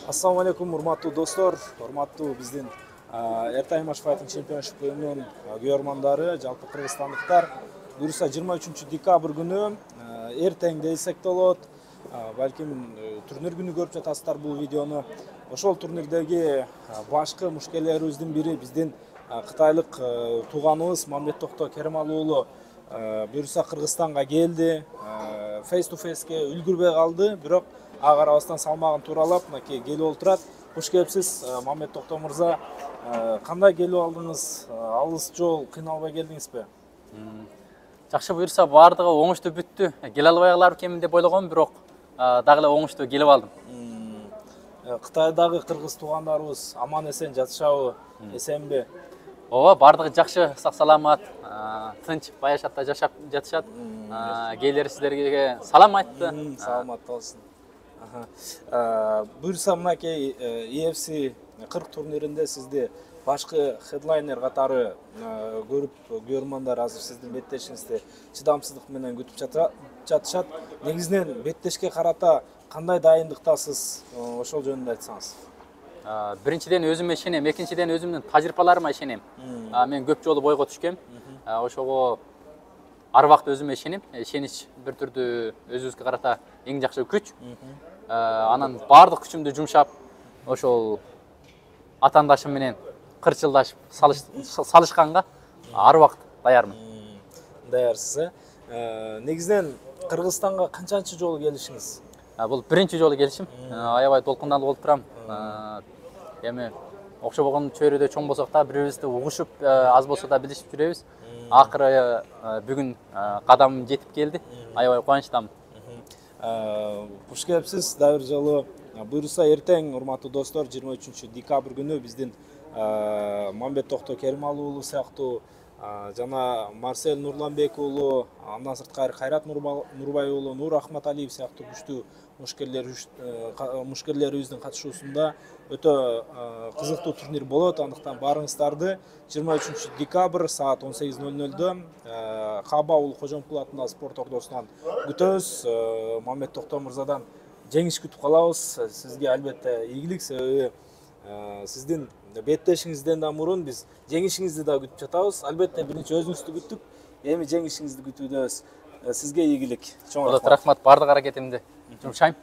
Assalamu alaikum, urmаттуу достор, урматтуу биздин Airtime Match Fighting Championship oyununun görmandары, жалпы кыргызстандыктар. Буюрса 23 декабрь күнү эртең десек болот. Балким турнир күнү көрүп жатасыздар бул видеону. Ошол турнирдеги башкы мушкелерибиздин бири биздин кытайлык тууганыбыз Мамбет Токто Керималы уулу буюрса Кыргызстанга келди. Face to face'ке үлгүрбөй калды, бирок ага карабастан салмагын тууралап мынакей келип отурат. Куш келипсиз, Мамбет Токто мырза. Кандай келип алдыңыз? Алыс жол, кыйналбай келдиңизби? Жакшы, буюрса баардыгы оңуштуу бүттү. Келе албай калармын деп ойлогом, бирок дагы эле оңуштуу келип алдым. Кытайдагы кыргыз туугандарыбыз аман эсен жатышабы, эсенби? Ооба, баардыгы жакшы, сак саламат, тынч, баяшатта жашап жатышат. Кээдери сиздерге салам айтты. Саламат болсун. Буюрса мынакей UFC 40 турниринде сизди башкы хедлайнер катары көрүп көрмандар азыр сиздин беттешиңизди чыдамсыздык менен күтүп жатышат. Негизинен беттешке карата кандай дайындыктасыз? Ошол жөнүндө айтсаңыз. Биринчиден өзүмө ишенем, экинчиден өзүмдүн тажрыйбаларыма ишенем. Мен көп жолу бойго түшкөм. Ошого ар убакыт өзүмө ишенем. Ишенич бир түрдүү өзүбүзгө карата эң жакшы күч. Анан баардык күчүмдү жумшап, ошол атаандашым менен кырчылдашып салышканга ар убакыт даярмын. Даярсыз, Негизинен Кыргызстанга канчанчы жолу келишиңиз? Бул биринчи жолу келишим. Аябай толкундалып болуп турам. Эми окшобогон чөйрөдө чоң болсок да, бири-бирибизди угушуп, аз болсо да билишип жүрөбүз. Акыры бүгүн кадамым жетип келди. Аябай кубанычтамын. Куш келипсиз, дагы бир жолу. Буюрса эртең, урматтуу достор, 23 декабрь күнү биздин Мамбет Токто Керималы уулу сыяктуу жана Марсель Нурланбек уулу, андан сырткары Кайрат Нурбай уулу, Нур Ахматалиев сыяктуу күчтүү мушкерлерибиздин катышуусунда өтө кызыктуу турнир болот. Андыктан баарыңыздарды 23 декабрь саат 18:00 Хаба уулу Кожомкул атындагы спорт ордосунан күтөбүз. Мамбет Токто мырзадан жеңиш күтүп калабыз. Сизге албетте ийгилик, себеби сиздин беттешиңизден да мурун биз жеңишиңизди да күтүп жатабыз. Албетте биринчи өзүңүздү күттүк, эми жеңишиңизди күтүүдөбүз. Сизге ийгилик. Рахмат, баардык аракетимди жумшайм.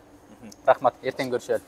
Рахмат, эртең көрүшөлү.